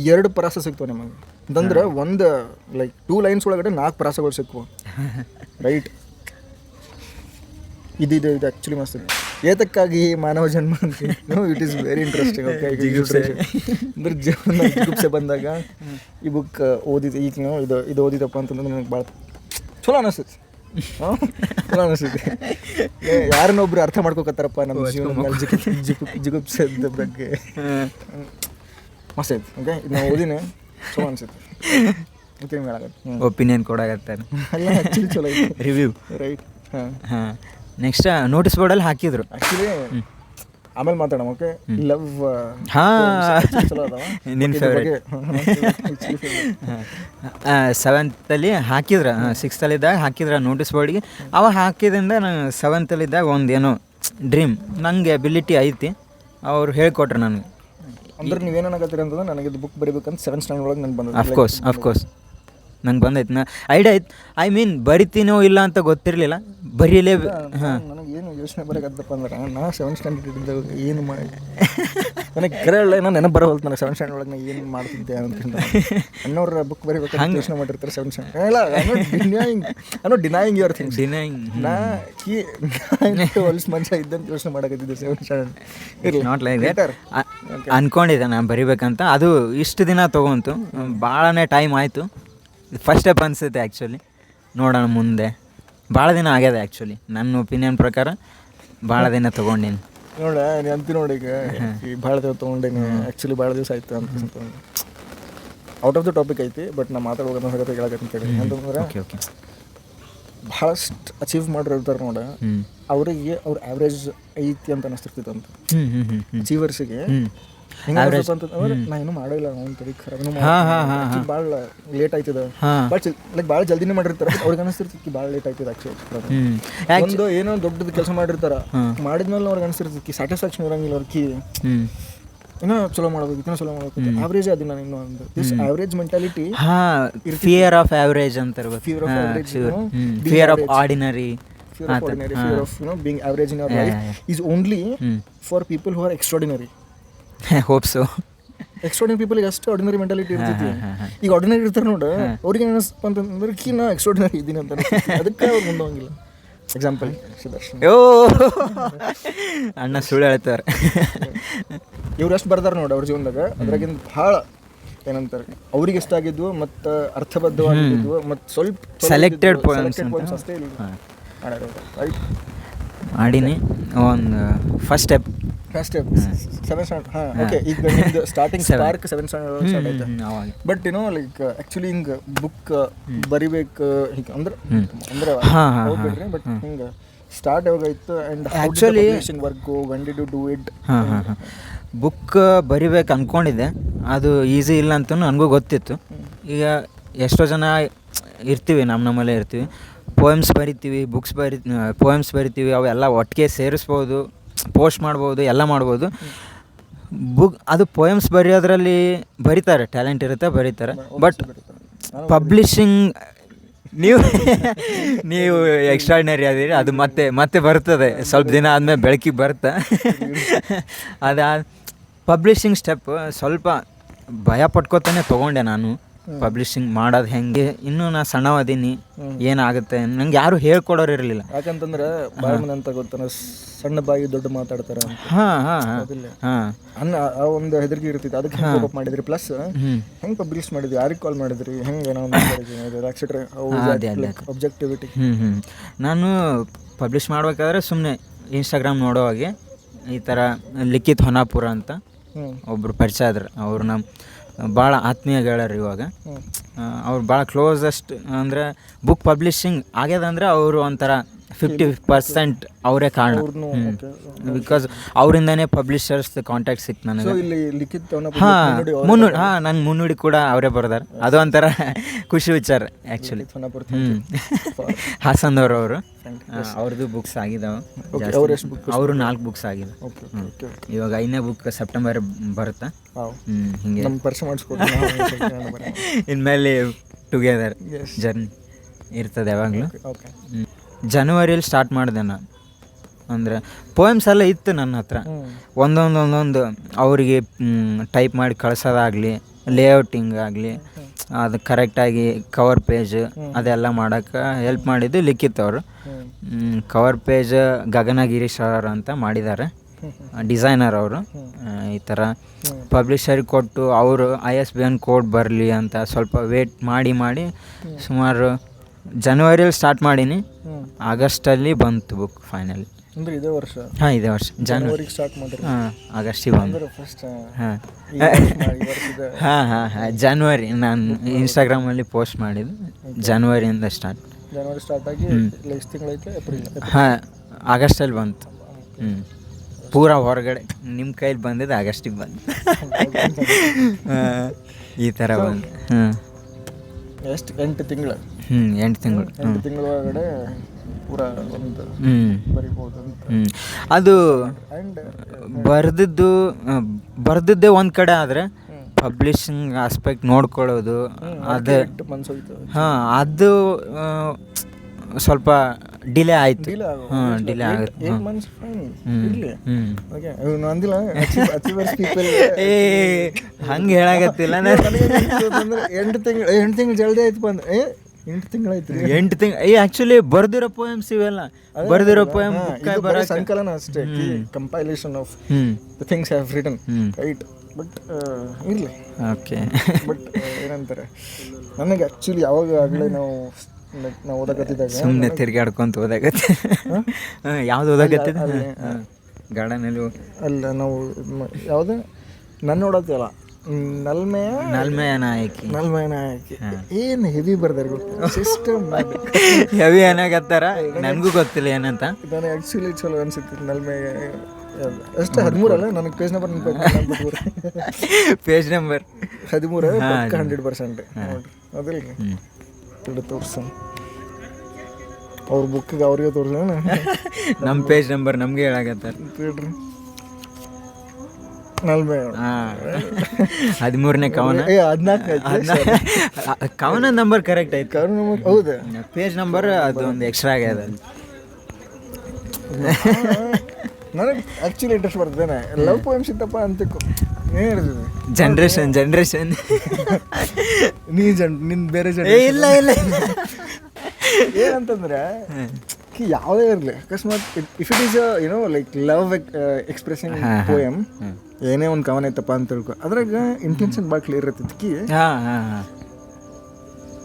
2 ಪ್ರಾಸ ಸಿಗ್ತವೆ ನಿಮಗೆ ಅಂತಂದ್ರೆ, ಒಂದು ಲೈಕ್ 2 ಲೈನ್ಸ್ ಒಳಗಡೆ 4 ಪ್ರಾಸಗಳು ಸಿಕ್ವು. ರೈಟ್, ಇದು ಆ್ಯಕ್ಚುಲಿ ಮಸ್ತ್ ಇದೆ. ಏತಕ್ಕಾಗಿ ಮಾನವ ಜನ್ಮ ಅಂತ it is very interesting. Okay, ಅಂದ್ರೆ ಜೀವನ ಜಿಗುಪ್ಸೆ ಬಂದಾಗ ಈ ಬುಕ್ ಓದಿದ್ದು, ಈಗ ನಾವು ಇದು ಓದಿದಪ್ಪ ಅಂತಂದ್ರೆ ನನಗೆ ಭಾಳ ಚಲೋ ಅನಿಸ್ತೈತಿ. ಚಲೋ ಅನಿಸ್ತೈತಿ. ಯಾರನ್ನೊಬ್ರು ಅರ್ಥ ಮಾಡ್ಕೋಕತ್ತಾರಪ್ಪ ನಮ್ಮ ಜೀವನ ಜಿಗುಪ್ಸದ ಬಗ್ಗೆ. ಮಸ್ತ್ ಐತಿ. ಓಕೆ, ಇದು ನಾವು ಓದಿನಿ, ಚಲೋ ಅನ್ಸುತ್ತೆ. ಓಕೆ, ಒಪಿನಿಯನ್ ಕೊಡಾಗತ್ತಾರೆ. ಅಲ್ಲ ಆ್ಯಕ್ಚುಲಿ ಚಲೋ ಐತಿ, ರಿವ್ಯೂ. ರೈಟ್. ಹಾಂ ಹಾಂ ನೆಕ್ಸ್ಟ್ ನೋಟಿಸ್ ಬೋರ್ಡಲ್ಲಿ ಹಾಕಿದ್ರು. ಆ್ಯಕ್ಚುಲಿ ಆಮೇಲೆ ಮಾತಾಡೋಣ. ಓಕೆ, ಲವ್ ಚಲೋ ಅದಾವ. ನಿನ್ನ ಫೇವ್ರೇಟ್. 7th ಹಾಕಿದ್ರ, 6th ಹಾಕಿದ್ರ ನೋಟಿಸ್ ಬೋರ್ಡಿಗೆ. ಅವಾಗ ಹಾಕಿದ್ರಿಂದ ನಾನು 7th ಒಂದು ಏನೋ ಡ್ರೀಮ್, ನನಗೆ ಎಬಿಲಿಟಿ ಐತಿ, ಅವ್ರು ಹೇಳ್ಕೊಟ್ರು ನನಗೆ. ಅಂದ್ರೆ ನೀವೇನಾಗತ್ತೀರಿ ಅಂತಂದ್ರೆ, ನನಗೆ ಇದು ಬುಕ್ ಬರೀಬೇಕಂತ 7th ಸ್ಟ್ಯಾಂಡರ್ಡ್ ಒಳಗೆ ನನಗೆ ಬಂದ. ಅಫ್ಕೋರ್ಸ್ ನಂಗೆ ಬಂದೈತೆ. ಐಡಿಯಾ ಐತೆ, ಐ ಮೀನ್ ಬರಿತೀನೋ ಇಲ್ಲ ಅಂತ ಗೊತ್ತಿರಲಿಲ್ಲ, ಬರೀಲೇ. ಹಾಂ, ನನಗೆ ಏನು ಯೋಚನೆ ಬರೋಕತ್ತಪ್ಪ ಅಂದ್ರೆ, ನಾ 7th ಸ್ಟ್ಯಾಂಡರ್ಡ್ ಇದ್ದಾಗ ಏನು ಮಾಡಿ ನನಗೆ ಕರೆಯಲ್ಲ, ನಾನು ನೆನಪು ಬರೋಲ್ತು ನನಗೆ 7th ಸ್ಟ್ಯಾಂಡರ್ಡ್ ಒಳಗೆ ನಾನು ಏನು ಮಾಡ್ತಿದ್ದೆ ಅಂತ. ಅಣ್ಣವ್ರ ಬುಕ್ ಬರೀಬೇಕಂತ ಯೋಚನೆ ಮಾಡಿರ್ತಾರೆ 7th ಸ್ಟ್ಯಾಂಡರ್ಡ್. ಇಲ್ಲ, ಡಿನೈಯಿಂಗ್ ಯುವರ್ ಥಿಂಗ್ಸ್. ನಾ ಹೊಲ್ಸ್ ಮನುಷ್ಯ ಇದ್ದಂತ ಯೋಚನೆ ಮಾಡಕತ್ತಿದ್ದೆ 7th standard. Not like that. ಅನ್ಕೊಂಡಿದ್ದೆ ನಾನು ಬರಿಬೇಕಂತ. ಅದು ಇಷ್ಟು ದಿನ ತೊಗೊಂತು, ಭಾಳನೇ ಟೈಮ್ ಆಯಿತು. ಫಸ್ಟ್ ಸ್ಟೆಪ್ ಅನಿಸುತ್ತೆ ಆ್ಯಕ್ಚುಲಿ. ನೋಡೋಣ ಮುಂದೆ. ಭಾಳ ದಿನ ಆಗ್ಯದ ಆ್ಯಕ್ಚುಲಿ, ನನ್ನ ಒಪಿನಿಯನ್ ಪ್ರಕಾರ ಭಾಳ ದಿನ ತೊಗೊಂಡೀನಿ. ನೋಡ ಅಂತಿ ನೋಡಿ, ಈಗ ಈ ಭಾಳ ದಿವಸ ತೊಗೊಂಡೇನಿ. ಆ್ಯಕ್ಚುಲಿ ಭಾಳ ದಿವಸ ಆಯ್ತು ಅಂತ ಔಟ್ ಆಫ್ ದ ಟಾಪಿಕ್ ಐತಿ, ಬಟ್ ನಾ ಮಾತಾಡೋದು ಹೇಳಕ್ಕೆ ಕೇಳಿ ಅಂತಂದ್ರೆ, ಭಾಳಷ್ಟು ಅಚೀವ್ ಮಾಡಿರ್ತಾರೆ ನೋಡ, ಅವರಿಗೆ ಅವ್ರ ಆ್ಯಾವ್ರೇಜ್ ಐತಿ ಅಂತ ಅನಿಸ್ತಿರ್ತೈತೆ ಅಂತ. ಅಚೀವರ್ಸಿಗೆ ನಾ ಏನು ಮಾಡಿಲ್ಲ, ಅವ್ನು ತಡಿ ಭಾಳ ಲೇಟ್ ಆಯ್ತದ, ಭಾಳ ಜಲ್ದಿನೇ ಮಾಡಿರ್ತಾರೆ. ಅವ್ರಿಗೆ ಅನಿಸ್ತಿರ್ತೈತಿ ಭಾಳ ಲೇಟ್ ಆಯ್ತದ. ಆ್ಯಕ್ಚುಲಿ ಒಂದು ಏನೋ ದೊಡ್ಡದು ಕೆಲಸ ಮಾಡಿರ್ತಾರ, ಮಾಡಿದ್ಮೇಲೆ ಅವ್ರಿಗೆ ಅನಿಸ್ತಿರ್ತೈತಿ ಸ್ಯಾಟಿಸ್ಫ್ಯಾಕ್ಷನ್ ಇರಂಗಿಲ್ಲ. ಅವ್ರಿಗೆ ಏನೋ ಚಲೋ ಮಾಡ್ಬೇಕು, ಇನ್ನೂ ಚಲೋ ಮಾಡ್ಬೇಕು. ಆವ್ರೇಜ್ ಅದು ನಾನು ಇನ್ನೂ ಒಂದು this average mentality. Fear of average ಅಂತ ಇರ್ಬೇಕು. Fear of ordinary. Fear of being average in your life is only for people who are extraordinary. Hope so. Extraordinary ಪೀಪಲ್ಗೆ ಅಷ್ಟು ಆರ್ಡಿನರಿ ಮೆಂಟಾಲಿಟಿ ಇರ್ತೈತಿ. ಈಗ ಆರ್ಡಿನರಿ ಇರ್ತಾರೆ ನೋಡು, ಅವ್ರಿಗೆ ಏನಿಸ್ಪ ಅಂತಂದ್ರೆ ನಾ ಎಕ್ಸ್ಟ್ರಾರ್ಡಿನರಿ ಇದ್ದೀನಿ ಅಂತ, ಅದಕ್ಕೆ ಅವ್ರು ಮುಂದೆ ಹೋಗಿಲ್ಲ. ಎಕ್ಸಾಂಪಲ್ ಸುದರ್ಶನ್. ಓ ಅಣ್ಣ ಸುಳ್ಳು ಹೇಳ್ತಾರೆ. ಇವ್ರು ಎಷ್ಟು ಬರ್ದಾರ ನೋಡಿ ಅವ್ರ ಜೀವನದಾಗ, ಅದ್ರಾಗಿಂದ ಭಾಳ ಏನಂತಾರೆ ಅವ್ರಿಗೆ ಇಷ್ಟ ಆಗಿದ್ವು ಮತ್ತು ಅರ್ಥಬದ್ಧವಾಗಿದ್ವು ಮತ್ತು ಸ್ವಲ್ಪ ಸೆಲೆಕ್ಟೆಡ್ ಪೋಯಮ್ಸ್ ಅಷ್ಟೇ ಇಲ್ಲಿ ರೈಟ್ ಮಾಡೀನಿ. ಒಂದು first step first step 7 standard. ಹಾಂ ಓಕೆ. ಈಗ ನಿಮ್ದು ಸ್ಟಾರ್ಟಿಂಗ್ ಸ್ಪಾರ್ಕ್ 7 ಸ್ಟ್ಯಾಂಡರ್ಡ್ ಐತೆ. ಬಟ್ ಏನೋ ಲೈಕ್ ಆ್ಯಕ್ಚುಲಿ ಹಿಂಗೆ ಬುಕ್ ಬರಿಬೇಕು ಹಿಂಗೆ ಅಂದ್ರೆ ಹೋಗ್ಬಿಡ್ರಿ. ಬಟ್ ಹಿಂಗೆ ಸ್ಟಾರ್ಟ್ ಯಾವಾಗಾಯ್ತು and actually work when did you do it? ಹಾಂ ಬುಕ್ ಬರಿಬೇಕು ಅಂದ್ಕೊಂಡಿದ್ದೆ, ಅದು ಈಸಿ ಇಲ್ಲ ಅಂತೂ ನನಗೂ ಗೊತ್ತಿತ್ತು. ಈಗ ಎಷ್ಟೋ ಜನ ಇರ್ತೀವಿ, ನಮ್ಮಲ್ಲೇ ಇರ್ತೀವಿ, ಪೋಯಮ್ಸ್ ಬರಿತೀವಿ, ಪೋಯಮ್ಸ್ ಬರಿತೀವಿ, ಅವೆಲ್ಲ ಒಟ್ಟಿಗೆ ಸೇರಿಸ್ಬೋದು, ಪೋಸ್ಟ್ ಮಾಡ್ಬೋದು, ಎಲ್ಲ ಮಾಡ್ಬೋದು. ಅದು ಪೋಯಮ್ಸ್ ಬರೆಯೋದ್ರಲ್ಲಿ ಬರೀತಾರೆ, ಟ್ಯಾಲೆಂಟ್ ಇರುತ್ತೆ, ಬರೀತಾರೆ. ಬಟ್ ಪಬ್ಲಿಷಿಂಗ್ ನೀವು ಎಕ್ಸ್ಟ್ರಾರ್ಡಿನರಿ ಅದೀರಿ, ಅದು ಮತ್ತೆ ಬರ್ತದೆ, ಸ್ವಲ್ಪ ದಿನ ಆದಮೇಲೆ ಬೆಳಕಿಗೆ ಬರುತ್ತೆ. ಪಬ್ಲಿಷಿಂಗ್ ಸ್ಟೆಪ್ ಸ್ವಲ್ಪ ಭಯ ಪಟ್ಕೋತಾನೆ ತೊಗೊಂಡೆ ನಾನು. ಪಬ್ಲಿಷಿಂಗ್ ಮಾಡೋದು ಹೆಂಗೆ, ಇನ್ನೂ ನಾ ಸಣ್ಣವದೀನಿ, ಏನಾಗುತ್ತೆ ನಂಗೆ ಯಾರು ಹೇಳ್ಕೊಡೋರು ಇರಲಿಲ್ಲ. ಯಾಕಂತಂದ್ರೆ ಬಾಯಿ ಅಂತ ಗೊತ್ತಾನ, ಸಣ್ಣ ಬಾಯಿ ದೊಡ್ಡ ಮಾತಾಡ್ತಾರೆ. ಆ ಒಂದು ಹೆದರಿಕೆ ಇರ್ತಿತ್ತು. ಅದಕ್ಕೆ ಕೋಪ್ ಮಾಡಿದ್ರಿ. ಪ್ಲಸ್ ಹೆಂಗೆ ಪಬ್ಲಿಷ್ ಮಾಡಿದ್ರಿ, ಯಾರಿಗೆ ಕಾಲ್ ಮಾಡಿದ್ರಿ, ಹೆಂಗೆ ಆಬ್ಜೆಕ್ಟಿವಿಟಿ? ನಾನು ಪಬ್ಲಿಷ್ ಮಾಡ್ಬೇಕಾದ್ರೆ ಸುಮ್ಮನೆ ಇನ್ಸ್ಟಾಗ್ರಾಮ್ ನೋಡೋವಾಗೆ ಈ ಥರ ಲಿಖಿತ್ ಹೊನ್ನಾಪುರ ಅಂತ ಒಬ್ಬರು ಪರಿಚಯ ಆದ್ರು. ಅವ್ರು ನಮ್ಮ ಭಾಳ ಆತ್ಮೀಯ ಗೆಳೆಯರು. ಇವಾಗ ಅವ್ರು ಭಾಳ ಕ್ಲೋಸೆಸ್ಟ್ ಅಂದರೆ ಬುಕ್ ಪಬ್ಲಿಷಿಂಗ್ ಆಗ್ಯದಂದ್ರೆ ಅವರು ಒಂಥರ 50% ಅವರೇ ಕಾರಣ. ಬಿಕಾಸ್ ಅವರಿಂದನೇ ಪಬ್ಲಿಷರ್ಸ್ ಕಾಂಟ್ಯಾಕ್ಟ್ ಸಿಕ್ತು ನನಗೆ. ನನ್ನ ಮುನ್ನುಡಿ ಕೂಡ ಅವರೇ ಬರ್ದಾರೆ. ಅದು ಒಂಥರ ಖುಷಿ ವಿಚಾರ ಆ್ಯಕ್ಚುಲಿ. ಹಾಸನ್ದವ್ರು ಅವ್ರದ್ದು ಬುಕ್ಸ್ ಆಗಿದಾವೆ. ಅವರು 4 ಬುಕ್ಸ್ ಆಗಿದೆ. ಇವಾಗ 5ನೇ ಬುಕ್ ಸೆಪ್ಟೆಂಬರ್ ಬರುತ್ತೆ. ಹಿಂಗೆ ಇನ್ಮೇಲೆ ಟುಗೆದರ್ ಜರ್ನಿ ಇರ್ತದೆ ಯಾವಾಗಲೂ. ಜನವರಿಯಲ್ಲಿ ಸ್ಟಾರ್ಟ್ ಮಾಡಿದೆ ನಾನು. ಅಂದರೆ ಪೋಯಮ್ಸ್ ಎಲ್ಲ ಇತ್ತು ನನ್ನ ಹತ್ರ. ಒಂದೊಂದು ಅವರಿಗೆ ಟೈಪ್ ಮಾಡಿ ಕಳ್ಸೋದಾಗಲಿ, ಲೇಔಟಿಂಗ್ ಆಗಲಿ, ಅದು ಕರೆಕ್ಟಾಗಿ ಕವರ್ ಪೇಜ್ ಅದೆಲ್ಲ ಮಾಡೋಕ್ಕೆ ಹೆಲ್ಪ್ ಮಾಡಿದ್ದು ಲಿಖಿತ್ ಅವರು. ಕವರ್ ಪೇಜ್ ಗಗನಗಿರಿ ಸರ್ ಅಂತ ಮಾಡಿದ್ದಾರೆ, ಡಿಸೈನರ್ ಅವರು. ಈ ಥರ ಪಬ್ಲಿಷರಿಗೆ ಕೊಟ್ಟು ಅವರು ISBN ಕೋಡ್ ಬರಲಿ ಅಂತ ಸ್ವಲ್ಪ ವೇಟ್ ಮಾಡಿ ಸುಮಾರು ಜನವರಿಯಲ್ಲಿ ಸ್ಟಾರ್ಟ್ ಮಾಡೀನಿ. ಆಗಸ್ಟಲ್ಲಿ ಬಂತು ಬುಕ್ ಫೈನಲಿ. ಅಂದರೆ ಇದೇ ವರ್ಷ? ಹಾಂ, ಇದೇ ವರ್ಷ ಜನವರಿಗೆ ಸ್ಟಾರ್ಟ್ ಮಾಡಿರಿ. ಆಗಸ್ಟಿಗೆ ಬಂದು. ಹಾಂ ಜನವರಿ ನಾನು ಇನ್ಸ್ಟಾಗ್ರಾಮಲ್ಲಿ ಪೋಸ್ಟ್ ಮಾಡಿದ್ದು. ಜನವರಿಯಿಂದ ಜನವರಿ ಸ್ಟಾರ್ಟ್ ಆಗಿ ಎಷ್ಟು ತಿಂಗಳೈತೆ? ಏಪ್ರಿಲ್. ಹಾಂ, ಆಗಸ್ಟಲ್ಲಿ ಬಂತು. ಪೂರಾ ಹೊರಗಡೆ ನಿಮ್ಮ ಕೈಲಿ ಬಂದಿದ್ದು ಆಗಸ್ಟಿಗೆ ಬಂದು ಈ ಥರ ಬಂದು. ಎಷ್ಟು 8 ತಿಂಗಳು? 8 ತಿಂಗಳು. 8 ತಿಂಗಳ ಒಳಗಡೆ ಪೂರಾ ಒಂದು ಬರಿಬೋದು ಅಂತ. ಅದು ಬರ್ದಿದ್ದೇ ಒಂದು ಕಡೆ ಆದರೆ ಪಬ್ಲಿಷಿಂಗ್ ಆಸ್ಪೆಕ್ಟ್ ನೋಡ್ಕೊಳ್ಳೋದು ಅದು ಅದು ಸ್ವಲ್ಪ ಡಿಲೇ ಆಯಿತು. ಡಿಲೇ ಆಗುತ್ತೆ. ಹಂಗೆ ಹೇಳಾಗತ್ತಿಲ್ಲ. 8 ತಿಂಗಳು ಜಲ್ದಿ ಆಯ್ತು ಬಂದು. 8 ತಿಂಗಳಾಯ್ತು. 8 ತಿಂಗಳು. ಆ್ಯಕ್ಚುಲಿ ಬರ್ದಿರೋ ಪೋಯಮ್ಸ್ ಇವೆಲ್ಲ ಬರ್ದಿರೋ ಪೋಯಮ್ ಸಂಕಲನ ಅಷ್ಟೇ, compilation of the things have written, right? But ಇರಲಿ. ಓಕೆ. ಬಟ್ ಏನಂತಾರೆ, ನನಗೆ ಆ್ಯಕ್ಚುಲಿ ಯಾವಾಗ ಆಗಲೇ ನಾವು ಓದಕತ್ತಿದ್ದಾಗ ಸುಮ್ಮನೆ ತಿರ್ಗಾಡ್ಕೊಂತ ಓದಾಗತ್ತೆ. ಯಾವ್ದು ಓದಾಗತ್ತಿದ್ದ? ಗಾರ್ಡನಲ್ಲಿ ಅಲ್ಲ, ನಾವು ಯಾವುದೇ ನನ್ನ ನೋಡತ್ತಲ್ಲ, ನಲ್ಮೆಯ ನಾಯಕಿ. ಏನು ಹೆವಿ ಬರ್ದಾರೆ ಗೊತ್ತಾ? ಸಿಸ್ಟಮ್ ಹೆವಿ ಏನಾಗತ್ತಾರ, ನನಗೂ ಗೊತ್ತಿಲ್ಲ ಏನಂತ. ನನಗೆ ಆ್ಯಕ್ಚುಲಿ ಚಲೋ ಅನ್ಸುತ್ತೆ. ನಲ್ಮೆಯ ಎಷ್ಟು 13 ಅಲ್ಲ? ನನಗೆ ಪೇಜ್ ನಂಬರ್ ಪೇಜ್ ನಂಬರ್ 13 100% ಅದಿಲ್ಲ ತೋರ್ಸ. ಅವ್ರ ಬುಕ್ಕಿಗೆ ಅವ್ರಿಗೆ ತೋರ್ಸೋಣ. ನಮ್ಮ ಪೇಜ್ ನಂಬರ್ ನಮಗೆ ಹೇಳಾಗತ್ತಾರ. 13ನೇ ಕವನ. 14 ಕವನ ನಂಬರ್ ಕರೆಕ್ಟ್ ಆಯ್ತು. ಕವನ ನಂಬರ್ ಹೌದಾ? ಪೇಜ್ ನಂಬರ್ ಅದು ಒಂದು ಎಕ್ಸ್ಟ್ರಾ ಆಗ್ಯದ. ನನಗೆ ಆ್ಯಕ್ಚುಲಿ ಇಂಟ್ರೆಸ್ಟ್ ಬರ್ತದೇನೆ. ಲವ್ ಪೋಯಮ್ಸ್ ಇತ್ತಪ್ಪ ಅಂತಕ್ಕೂ ಏನು ಹೇಳ್ತಿದ್ದೆ. ಜನ್ರೇಷನ್ ನಿನ್ನ ಬೇರೆ ಇಲ್ಲ ಏನಂತಂದ್ರೆ ಯಾವುದೇ ಇರಲಿ ಅಕಸ್ಮಾತ್ if it is you know like love expressing poem, ಏನೇ ಒಂದು ಕವನ ಐತಪ್ಪ ಅಂತ ತಿಳ್ಕೊ, ಅದ್ರಾಗ ಇಂಟೆನ್ಷನ್ ಭಾಳ ಕ್ಲಿಯರ್ ಇರ್ತೈತಿ. ಹಾಂ ಹಾಂ ಹಾಂ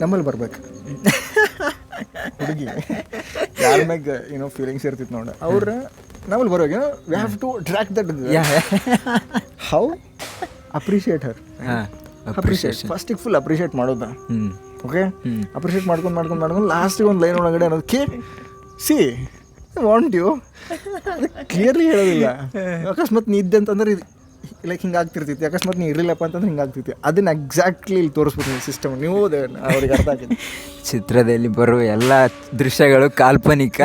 ನಮ್ಮಲ್ಲಿ ಬರ್ಬೇಕು ಹುಡುಗಿ ಯಾರ ಮ್ಯಾಗ ಏನೋ ಫೀಲಿಂಗ್ಸ್ ಇರ್ತಿತ್ತು ನೋಡ, ಅವ್ರ ನಮ್ಮಲ್ಲಿ ಬರ್ಬೇಕು. We have to track that. How appreciate her, appreciate ಫಸ್ಟಿಗೆ ಫುಲ್ ಅಪ್ರಿಷಿಯೇಟ್ ಮಾಡೋದ. ಓಕೆ, ಅಪ್ರಿಷಿಯೇಟ್ ಮಾಡ್ಕೊಂಡು ಲಾಸ್ಟಿಗೆ ಒಂದು ಲೈನ್ ಒಳಗಡೆ ಅನ್ನೋದಕ್ಕೆ ಸಿ ವಾಂಟ್ ಯು ಕ್ಲಿಯರ್ಲಿ ಹೇಳೋದಿಲ್ಲ. ಅಕಸ್ಮಾತ್ ನೀ ಇದ್ದೆ ಅಂತಂದ್ರೆ ಇದು ಲೈಕ್ ಹಿಂಗೆ ಆಗ್ತಿರ್ತೈತಿ, ಅಕಸ್ಮಾತ್ ನೀ ಇರಲಿಲ್ಲಪ್ಪ ಅಂತಂದ್ರೆ ಹಿಂಗೆ ಆಗ್ತೈತಿ. ಅದನ್ನ ಎಕ್ಸಾಕ್ಟ್ಲಿ ಇಲ್ಲಿ ತೋರಿಸ್ಬೇಕು ನೀವು ಸಿಸ್ಟಮ್. ನೀವು ಅವ್ರಿಗೆ ಅರ್ಥ ಆಗ್ತೈತಿ. ಚಿತ್ರದಲ್ಲಿ ಬರುವ ಎಲ್ಲ ದೃಶ್ಯಗಳು ಕಾಲ್ಪನಿಕ.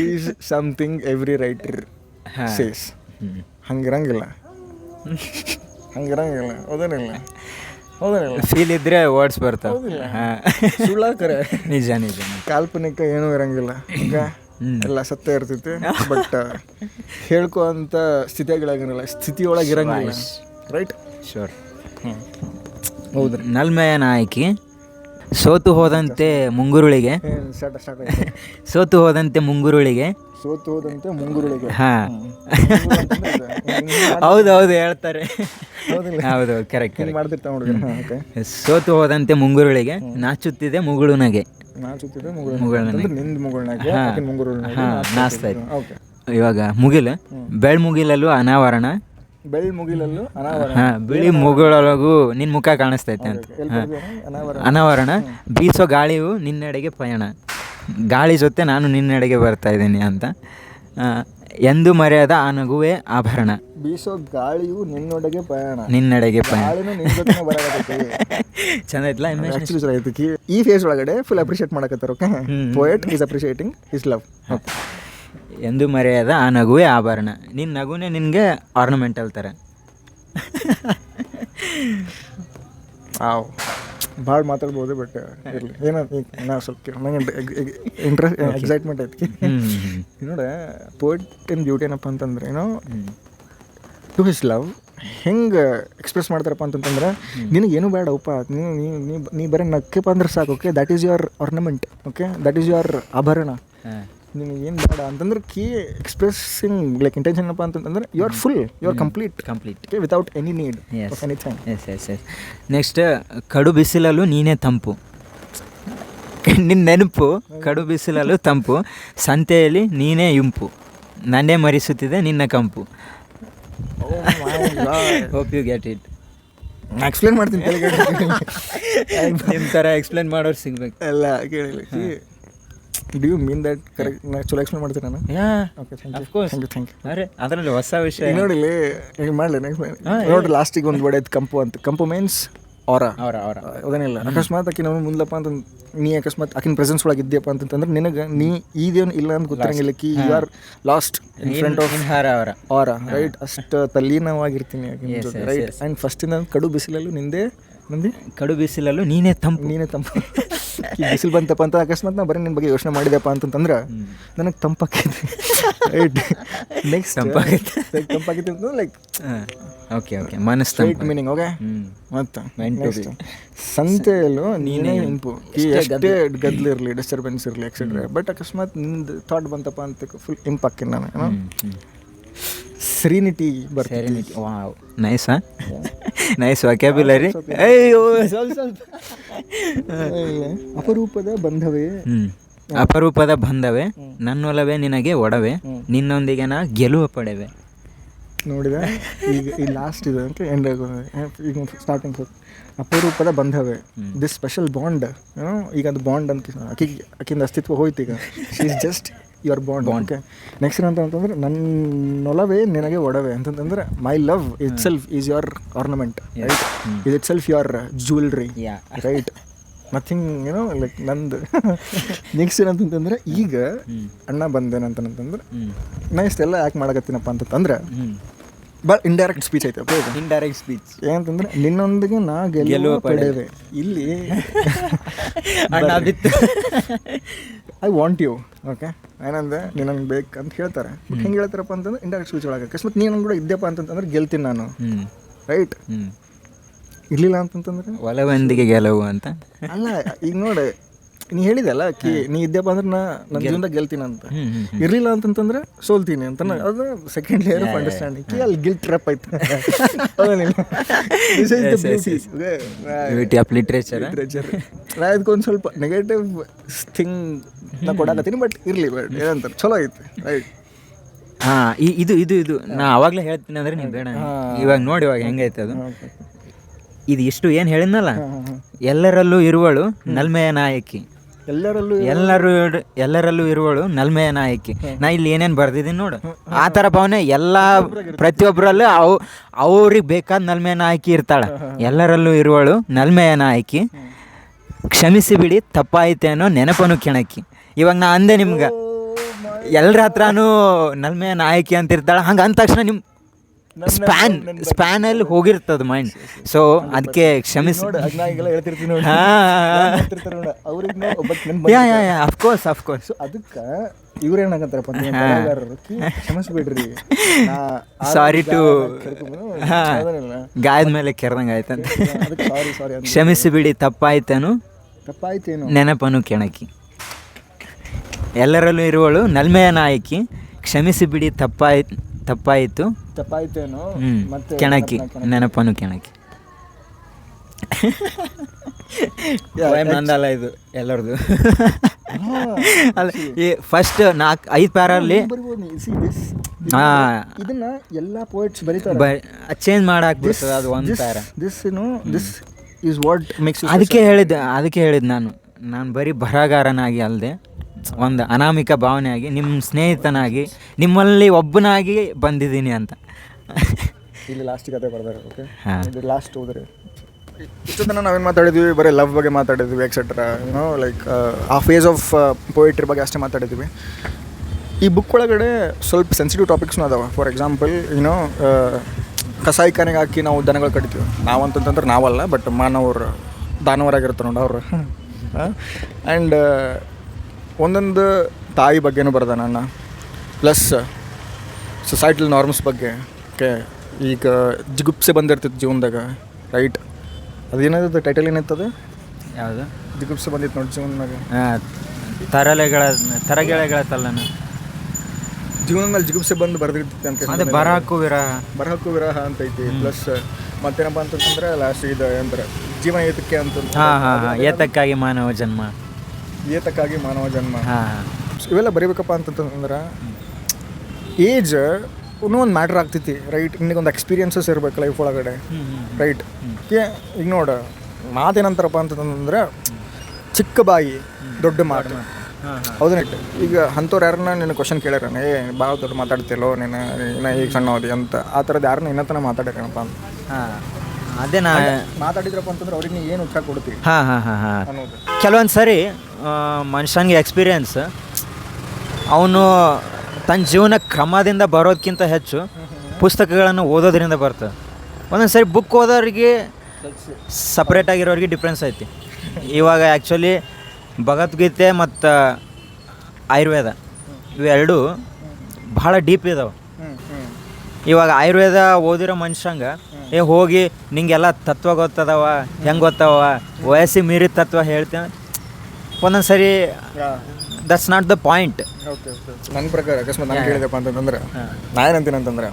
Is something every writer says. ಹಂಗಿರಂಗಿಲ್ಲ, ಹೌದೇನಿಲ್ಲ ಫೀಲ್ ಇದ್ರೆ ವರ್ಡ್ಸ್ ಬರ್ತಾವೆ. ಸುಳ್ಳಾಕರೆ ನಿಜ ನಿಜ. ಕಾಲ್ಪನಿಕ ಏನೂ ಇರಂಗಿಲ್ಲ. ಈಗ ಎಲ್ಲ ಸತ್ಯ ಇರ್ತೈತಿ, ಬಟ್ ಹೇಳ್ಕೊ ಅಂತ ಸ್ಥಿತಿಗಳಾಗಿರಲ್ಲ, ಸ್ಥಿತಿಯೊಳಗೆ ಇರಂಗಿಲ್ಲ. Right, sure. ಹೌದ್ರಿ. ನಲ್ಮೆಯ ನಾಯಕಿ ಸೋತು ಹೋದಂತೆ ಮುಂಗುರುಳಿಗೆ, ಸೋತು ಹೋದಂತೆ ಮುಂಗುರುಳಿಗೆ, ಸೋತು ಹೋದಂತೆ ಮುಂಗುರುಳಿಗೆ. ಹಾಂ ಹೌದೌದು ಹೇಳ್ತಾರೆ. ಹೌದು, ಕರೆಕ್ಟ್ ಮಾಡ್ತಿರ್ತಾವ ನೋಡಿದ್ರೆ. ಸೋತು ಹೋದಂತೆ ಮುಂಗುರುಳಿಗೆ ನಾಚುತ್ತಿದೆ ಮುಗುಳುನಗೆ. ನಾಚುತ್ತಿದೆ ಮುಗುಳುನಗೆ, ನಿಂದ ಮುಗುಳುನಗೆ, ನಾಚ್ತಾ ಇದೆ. ಇವಾಗ ಮುಗಿಲು, ಬೆಳ್ ಮುಗಿಲಲ್ಲೂ ಅನಾವರಣ, ಬೆಳ್ ಮುಗಿಲಲ್ಲೂ ಅನಾವರಣ. ಹಾಂ, ಬಿಳಿ ಮುಗುಳೊಳಗೂ ನಿನ್ನ ಮುಖ ಕಾಣಿಸ್ತೈತೆ ಅಂತ. ಅನಾವರಣ, ಬೀಸೋ ಗಾಳಿಯು ನಿನ್ನೆಡೆಗೆ ಪಯಣ, ಗಾಳಿ ಜೊತೆ ನಾನು ನಿನ್ನೆಡೆಗೆ ಬರ್ತಾ ಇದ್ದೀನಿ ಅಂತ. ಎಂದು ಮರೆಯದ ಆ ನಗುವೇ ಆಭರಣ, ಬೀಸೋ ಗಾಳಿಯು ನಿನ್ನೊಡೆಗೆ ಪಯಣ, ನಿನ್ನೆಡೆಗೆ ಪಯಣ. ಚಂದ ಐತಲ್ಲ ಇಮೇಜ್. ಈ ಫೇಸ್ ಒಳಗಡೆ ಫುಲ್ ಅಪ್ರಿಷಿಯೇಟ್ ಮಾಡಕತ್ತಾರ. Okay, poet is appreciating his love. ಎಂದು ಮರೆಯದ ಆ ನಗುವೇ ಆಭರಣ, ನಿನ್ನ ನಗುನೇ ನಿನಗೆ ಆರ್ನಮೆಂಟಲ್ ಥರ. ಭಾಳ ಮಾತಾಡ್ಬೋದು, ಬಟ್ ಇರಲಿ. ಏನೋ ನಾ ಸ್ವಲ್ಪ ನಂಗೆ ಇಂಟ್ರೆಸ್ಟ್ ಎಕ್ಸೈಟ್ಮೆಂಟ್ ಐತಿ. ನೋಡ ಪೋಯೆಟ್ ಇನ್ ಬ್ಯೂಟಿ ಏನಪ್ಪ ಅಂತಂದ್ರೆ ಏನೋ ಟು ಹಿಸ್ ಲವ್ ಹೆಂಗೆ ಎಕ್ಸ್ಪ್ರೆಸ್ ಮಾಡ್ತಾರಪ್ಪ ಅಂತಂತಂದ್ರೆ, ನಿನಗೇನು ಬೇಡಪ್ಪ, ನೀ ಬರೀ ನಕ್ಕಪ್ಪ ಅಂದ್ರೆ ಸಾಕು. Okay, that is your ornament. Okay, that is your ಆಭರಣ. ನಿನಗೇನು ಬೇಡ ಅಂತಂದ್ರೆ ಕೀ ಎಕ್ಸ್ಪ್ರೆಸ್ಸಿಂಗ್ ಲೈಕ್ ಇಂಟೆನ್ಷನ್ ಏನಪ್ಪ ಅಂತಂದ್ರೆ you are full, you are complete okay, without any need of anything. Yes. Next, ಕಡು ಬಿಸಿಲಲ್ಲೂ ನೀನೇ ತಂಪು, ನಿನ್ನ ನೆನಪು ಕಡು ಬಿಸಿಲಲ್ಲೂ ತಂಪು, ಸಂತೆಯಲ್ಲಿ ನೀನೇ ಇಂಪು, ನನ್ನೇ ಮರಿಸುತ್ತಿದೆ ನಿನ್ನ ಕಂಪು. Hope you get it. Explain ಮಾಡ್ತೀನಿ, ನಿಮ್ಮ ಥರ ಎಕ್ಸ್ಪ್ಲೇನ್ ಮಾಡೋರು ಸಿಗ್ಬೇಕು. ಎಲ್ಲ ಕೇಳಿಲ್ಲ. Do you mean that correct? ನಾ ಚಲೋ ಎಕ್ಸ್ಪ್ಲೇನ್ ಮಾಡ್ತೀನಿ ನಾನು. Okay, thank you. ಅರೆ ಅದರಲ್ಲಿ ಹೊಸ ವಿಷಯ ನೋಡಿಲಿ, ಈಗ ಮಾಡಲಿ ನೋಡ್ರಿ. ಲಾಸ್ಟಿಗೆ ಒಂದು ವರ್ಡ್ ಐತೆ ಕಂಪು ಅಂತ. ಕಂಪು ಮೀನ್ಸ್ ಅವರ ಅದೇನಿಲ್ಲ. ಅಕಸ್ಮಾತ್ ಆಕಿ ನಾವು ಮುಂದಲಪ್ಪ ಅಂತ ನೀ ಅಕಸ್ಮಾತ್ ಆಕಿನ ಪ್ರೆಸೆನ್ಸ್ ಒಳಗೆ ಇದ್ದೀಯಪ್ಪ ಅಂತಂದ್ರೆ ನಿನಗೆ ನೀ ಇದೇನು ಇಲ್ಲ ಅಂತ ಗೊತ್ತಿರಂಗಿಲ್ಲ. ಕಿ you are lost in front of ಅವರ ರೈಟ್. ಅಷ್ಟು ತಲ್ಲೀನವಾಗಿರ್ತೀನಿ ಆಕಿನ ಜೊತೆ, ರೈಟ್. ಆ್ಯಂಡ್ ಫಸ್ಟಿಂದ ಕಡು ಬಿಸಿಲಲ್ಲೂ ನಿಂದೆ ನಂದಿ, ಕಡು ಬಿಸಿಲಲ್ಲೂ ನೀನೇ ತಂಪು. ಬಿಸಿಲು ಬಂತಪ್ಪ ಅಂತ ಅಕಸ್ಮಾತ್ ನಾ ಬರೀ ನಿನ್ನ ಬಗ್ಗೆ ಯೋಚನೆ ಮಾಡಿದೆಪ್ಪ ಅಂತಂದ್ರೆ ನನಗೆ ತಂಪಾಕೈತಿ. ರೈಟ್, ನೆಕ್ಸ್ಟ್ ತಂಪಾಕೈತಿ ಅಂತ ಲೈಕ್ ಓಕೆ ಮನಸ್ಸು ಮೀನಿಂಗ್. ಓಕೆ, ಮತ್ತು ನೆಕ್ಸ್ಟ್ ಸಂತೆಯಲ್ಲೂ ನೀನೇ ಇಂಪು. ಎಷ್ಟೇ ಗದ್ಲಿರಲಿ, ಡಿಸ್ಟರ್ಬೆನ್ಸ್ ಇರಲಿ ಎಕ್ಸೆಟ್ರಾ, ಬಟ್ ಅಕಸ್ಮಾತ್ ನಿಂದು ಥಾಟ್ ಬಂತಪ್ಪ ಅಂತ ಫುಲ್ ಇಂಪಾಕ್ಕಿನ ನಾನು ಸೆರಿನಿಟಿ ಬರ್ತದೆ. Wow, nice nice vocabulary. ಅಯ್ಯೋ ಸ್ವಲ್ಪ ಅಪರೂಪದ ಬಂಧವೇ, ಅಪರೂಪದ ಬಂಧವೇ, ನನ್ನೊಲವೇ ನಿನಗೆ ಒಡವೆ, ನಿನ್ನೊಂದಿಗೆ ನಾ ಗೆಲುವ ಪಡೆವೆ. ನೋಡಿದ ಈಗ ಈ ಲಾಸ್ಟ್ ಇದೆ ಅಂತ ಎಂಡ್ ಈಗ ಸ್ಟಾರ್ಟಿಂಗ್. ಅಪರೂಪದ ಬಂಧವೇ, ದಿಸ್ ಸ್ಪೆಷಲ್ ಬಾಂಡ್. ಈಗ ಅದು ಬಾಂಡ್ ಅಂತ ಆಕಿಂದ ಅಸ್ತಿತ್ವ ಹೋಯ್ತು. ಈಗ she is just your bond. Okay, next ಏನಂತಂದ್ರೆ ನನ್ನೊಲವೇ ನಿನಗೆ ಒಡವೆ ಅಂತಂತಂದ್ರೆ my love it self is your ornament, right. Is it self your jewellery, right. Nothing ಏನೋ ಲೈಕ್ ನಂದು. ನೆಕ್ಸ್ಟ್ ಏನಂತಂದ್ರೆ ಈಗ ಅಣ್ಣ ಬಂದೇನಂತಂದ್ರೆ ನಾ ಇಷ್ಟೆಲ್ಲ ಯಾಕೆ ಮಾಡಕತ್ತೀನಪ್ಪ ಅಂತಂದ್ರೆ ಬಟ್ ಇಂಡೈರೆಕ್ಟ್ ಸ್ಪೀಚ್ ಐತೆ. ಇಂಡೈರೆಕ್ಟ್ ಸ್ಪೀಚ್ ಏನಂತಂದ್ರೆ ನಿನ್ನೊಂದಿಗೆ ನಾ ಗೆಲುವ ಪಡೆವೆ. ಇಲ್ಲಿ ಐ ವಾಂಟ್ ಯು. ಓಕೆ, ಏನಂದ್ರೆ ನೀನು ನಂಗೆ ಬೇಕಂತ ಹೇಳ್ತಾರೆ. ಬಟ್ ಹೆಂಗೆ ಹೇಳ್ತಾರಪ್ಪ ಅಂತಂದ್ರೆ ಇಂಡೈರೆಕ್ಟ್ ಸ್ಪೀಚ್ ಒಳಗೆ ಅಕಸ್ಮಾತ್ ನೀನು ನಂಗೆ ಕೂಡ ಇದ್ದೆಪ್ಪ ಅಂತಂದ್ರೆ ಗೆಲ್ತೀನಿ ನಾನು, ರೈಟ್. ಇರಲಿಲ್ಲ ಅಂತಂತಂದ್ರೆ ಒಲವೊಂದಿಗೆ ಗೆಲುವು ಅಂತ ಅಲ್ಲ. ಈಗ ನೋಡಿ ನೀ ಹೇಳಿದೆಲ್ಲ ನೀ ಇದ್ದಪ್ಪ ಅಂದ್ರೆ ನನ್ನ ಜೀವನದಾಗ ಗೆಲ್ತೀನಿ ಅಂತ, ಇರಲಿಲ್ಲ ಅಂತಂತಂದ್ರೆ ಸೋಲ್ತೀನಿ ಅಂತ. ಅದು ಸೆಕೆಂಡ್ ಲೇಯರ್ ಆಫ್ ಅಂಡರ್ಸ್ಟ್ಯಾಂಡಿಂಗ್. ಅಲ್ಲಿ ಗಿಲ್ಟ್ ಟ್ರ್ಯಾಪ್ ಆಯ್ತು. Beauty of literature. ನಾ ಇದಕ್ಕೊಂದು ಸ್ವಲ್ಪ ನೆಗೆಟಿವ್ ಥಿಂಗ್ ನಾ ಕೊಡಾಕತ್ತೀನಿ, ಬಟ್ ಇರಲಿ, ಬಟ್ ಏನಂತಾರೆ ಚಲೋ ಐತಿ, ರೈಟ್. ಹಾಂ, ಇದು ನಾ ಅವಾಗಲೇ ಹೇಳ್ತೀನಿ ಅಂದರೆ ನೀವು ಬೇಡ. ಇವಾಗ ನೋಡಿ ಇವಾಗ ಹೆಂಗೈತೆ ಅದು. ಇದು ಇಷ್ಟು ಏನು ಹೇಳಿದ್ನಲ್ಲ, ಎಲ್ಲರಲ್ಲೂ ಇರುವಳು ನಲ್ಮೆಯ ನಾಯಕಿ, ಎಲ್ಲರಲ್ಲೂ ಇರುವಳು ನಲ್ಮೆಯ ನಾಯಕಿ. ನಾ ಇಲ್ಲಿ ಏನೇನು ಬರ್ದಿದ್ದೀನಿ ನೋಡು, ಆ ಥರ ಭಾವನೆ ಎಲ್ಲ ಪ್ರತಿಯೊಬ್ಬರಲ್ಲೂ ಅವ್ರಿಗೆ ಬೇಕಾದ ನಲ್ಮೆಯ ನಾಯಕಿ ಇರ್ತಾಳೆ. ಎಲ್ಲರಲ್ಲೂ ಇರುವಳು ನಲ್ಮೆಯ ನಾಯಕಿ, ಕ್ಷಮಿಸಿ ಬಿಡಿ ತಪ್ಪಾಯಿತೇನೋ ನೆನಪನು ಕೆಣಕಿ. ಇವಾಗ ನಾ ಅಂದೆ ನಿಮ್ಗೆ, ಎಲ್ಲರ ಹತ್ರನೂ ನಲ್ಮೆಯ ನಾಯಕಿ ಅಂತ ಇರ್ತಾಳೆ. ಹಂಗೆ ಅಂದ ತಕ್ಷಣ ನಿಮ್ಮ ಸ್ಪ್ಯಾನಲ್ಲಿ ಹೋಗಿರ್ತದೆ ಮೈಂಡ್. ಸೊ ಅದಕ್ಕೆ ಕ್ಷಮಿಸಿ. ಅಫ್ಕೋರ್ಸ್. ಅದಕ್ಕೆ ಇವ್ರು ಏನಾಗತ್ತಾರಪ್ಪ, ಕ್ಷಮಿಸ್ಬಿಡ್ರಿ, ಸಾರಿ ಟು ಗಾಯದ ಮೇಲೆ ಕೆರೆದಂಗೆ ಆಯ್ತಂತ. ಕ್ಷಮಿಸಿ ಬಿಡಿ ತಪ್ಪಾಯ್ತೇನು ನೆನಪನು ಕೆಣಕಿ. ಎಲ್ಲರಲ್ಲೂ ಇರುವಳು ನಲ್ಮೆಯ ನಾಯಕಿ, ಕ್ಷಮಿಸಿ ಬಿಡಿ ತಪ್ಪಾಯಿತೇನೋ ಮತ್ತೆ ಕೆಣಕಿ, ನೆನಪನು ಕೆಣಕಿ. ನಂದಲ್ಲ ಇದು ಎಲ್ಲರದು. ಅಲ್ಲ, ಈ ಫಸ್ಟ್ 4-5 ಪ್ಯಾರಲ್ಲಿ ಇದನ್ನ ಎಲ್ಲ ಪೋಯಿಟ್ಸ್ ಬರೀತಾರೆ, ಚೇಂಜ್ ಮಾಡಾಕ್ ಬಿಡ್ತದೆ ಅದು ಒಂದು para. This is what makes. ಅದಕ್ಕೆ ಹೇಳಿದ್ದು ನಾನು ಬರೀ ಬರಹಗಾರನಾಗಿ ಅಲ್ಲದೆ ಒಂದು ಅನಾಮಿಕ ಭಾವನೆಯಾಗಿ, ನಿಮ್ಮ ಸ್ನೇಹಿತನಾಗಿ, ನಿಮ್ಮಲ್ಲಿ ಒಬ್ಬನಾಗಿ ಬಂದಿದ್ದೀನಿ ಅಂತ. ಇಲ್ಲಿ ಲಾಸ್ಟಿಗೆ ಅದೇ ಬರ್ತಾರೆ. ಓಕೆ, ಇದು ಲಾಸ್ಟ್ ಹೋದರೆ ಇಷ್ಟು ತನಕ ನಾವೇನು ಮಾತಾಡಿದ್ವಿ, ಬರೀ ಲವ್ ಬಗ್ಗೆ ಮಾತಾಡಿದ್ವಿ, ಎಕ್ಸೆಟ್ರಾ, ಯುನೋ ಲೈಕ್ ಆ ಫೇಸ್ ಆಫ್ ಪೋಯಿಟ್ರಿ ಬಗ್ಗೆ ಅಷ್ಟೇ ಮಾತಾಡಿದ್ವಿ. ಈ ಬುಕ್ ಒಳಗಡೆ ಸ್ವಲ್ಪ ಸೆನ್ಸಿಟಿವ್ ಟಾಪಿಕ್ಸ್ನೂ ಅದಾವೆ. ಫಾರ್ ಎಕ್ಸಾಂಪಲ್ ಯುನೋ ಕಸಾಯಿಖಾನೆಗೆ ಹಾಕಿ ನಾವು ದನಗಳು ಕಡಿತೀವಿ. ನಾವಂತಂದ್ರೆ ನಾವಲ್ಲ, ಬಟ್ ಮಾನವರು ದಾನವರಾಗಿರ್ತಾರೆ ನೋಡಿ ಅವರು. ಆ್ಯಂಡ್ ಒಂದೊಂದು ತಾಯಿ ಬಗ್ಗೆನೂ ಬರ್ದಾನ ಅಣ್ಣ, ಪ್ಲಸ್ ಸೊಸೈಟಲ್ ನಾರ್ಮ್ಸ್ ಬಗ್ಗೆ. ಓಕೆ, ಈಗ ಜಿಗುಪ್ಸೆ ಬಂದಿರ್ತೈತೆ ಜೀವನದಾಗ, ರೈಟ್? ಅದೇನಿದೆ ಟೈಟಲ್ ಏನಿರ್ತದೆ? ಯಾವುದು? ಜಿಗುಪ್ಸೆ ಬಂದಿತ್ತು ನೋಡಿ ಜೀವನದಾಗ. ತರಗೆಳೆಗಳ ತಲ್ಲನ ಜೀವನದ ಮೇಲೆ ಜಿಗುಪ್ಸೆ ಬಂದು ಬರ್ದಿರ್ತೈತೆ ಅಂತ. ಬರಹಕ್ಕೂ ವಿರಹ ಅಂತೈತಿ. ಪ್ಲಸ್ ಮತ್ತೇನಪ್ಪ ಅಂತಂದ್ರೆ ಲಾಸ್ಟ್ ಇದು ಏನಂತಾರೆ, ಜೀವನ ಏತಕ್ಕೆ ಅಂತ. ಏತಕ್ಕಾಗಿ ಮಾನವ ಜನ್ಮ. ಇವೆಲ್ಲ ಬರೀಬೇಕಪ್ಪ ಅಂತಂದ್ರೆ ಏಜ್ ಇನ್ನೂ ಒಂದು ಮ್ಯಾಟ್ರ್ ಆಗ್ತೈತಿ, ರೈಟ್? ನಿನಗೊಂದು ಎಕ್ಸ್ಪೀರಿಯನ್ಸಸ್ ಇರಬೇಕು ಲೈಫ್ ಒಳಗಡೆ, ರೈಟ್? ಈಗ ನೋಡು, ಮಾತೇನಂತಾರಪ್ಪ ಅಂತಂದ್ರೆ ಚಿಕ್ಕ ಬಾಯಿ ದೊಡ್ಡ ಮಾತು, ಹೌದಾ? ಈಗ ಅಂಥವ್ರು ಯಾರನ್ನ ನಿನ್ನ ಕ್ವಶನ್ ಕೇಳ್ಯಾರ, ಭಾಳ ದೊಡ್ಡ ಮಾತಾಡ್ತಿಲ್ಲೋ ನೀನು, ಇನ್ನು ಈಗ ಸಣ್ಣ ಹೋದಿ ಅಂತ, ಆ ಥರದ್ದು ಯಾರನ್ನ ಇನ್ನತನ ಮಾತಾಡ್ಯಾರನಪ್ಪ ಅಂತ. ಅದೇ ಮಾತಾಡಿದ್ರಪ್ಪ ಅಂತಂದ್ರೆ ಅವ್ರಿಗೆ ನೀ ಏನು ಉತ್ತರ ಕೊಡ್ತೀವಿ ಅನ್ನೋದು. ಕೆಲವೊಂದು ಸರಿ ಮನುಷ್ಯನಿಗೆ ಎಕ್ಸ್ಪೀರಿಯನ್ಸ್ ಅವನು ತನ್ನ ಜೀವನ ಕ್ರಮದಿಂದ ಬರೋದಕ್ಕಿಂತ ಹೆಚ್ಚು ಪುಸ್ತಕಗಳನ್ನು ಓದೋದ್ರಿಂದ ಬರ್ತದೆ. ಒಂದೊಂದು ಸರಿ ಬುಕ್ ಓದೋರಿಗೆ ಸಪ್ರೇಟಾಗಿರೋರಿಗೆ ಡಿಫ್ರೆನ್ಸ್ ಐತಿ. ಇವಾಗ ಆ್ಯಕ್ಚುಲಿ ಭಗವದ್ಗೀತೆ ಮತ್ತು ಆಯುರ್ವೇದ ಇವೆರಡು ಭಾಳ ಡೀಪ್ ಇದಾವೆ. ಇವಾಗ ಆಯುರ್ವೇದ ಓದಿರೋ ಮನುಷ್ಯಂಗೆ ಹೋಗಿ ನಿಂಗೆಲ್ಲ ತತ್ವ ಗೊತ್ತದವ, ಹೆಂಗೆ ಗೊತ್ತವ, ವಯಸ್ಸಿಗೆ ಮೀರಿದ ತತ್ವ ಹೇಳ್ತೇನೆ. ಒಂದೊಂದು ಸರಿ ದಟ್ಸ್ ನಾಟ್ ದ ಪಾಯಿಂಟ್. ನನ್ನ ಪ್ರಕಾರ ಅಕಸ್ಮಾತ್ ನಾನು ಕೇಳಿದೆಪ್ಪ ಅಂತಂದ್ರೆ ನಾ ಏನಂತೀನಿ ಅಂತಂದ್ರೆ,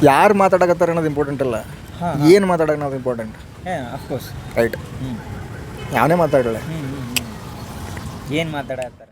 ಯಾರು ಮಾತಾಡಕತ್ತಾರೆ ಅನ್ನೋದು ಇಂಪಾರ್ಟೆಂಟ್ ಅಲ್ಲ, ಏನು ಮಾತಾಡೋಕೆ ಅನ್ನೋದು ಇಂಪಾರ್ಟೆಂಟ್. Of course, right? ಯಾವನೇ ಮಾತಾಡಲ್ಲ, ಏನು ಮಾತಾಡತ್ತಾರೆ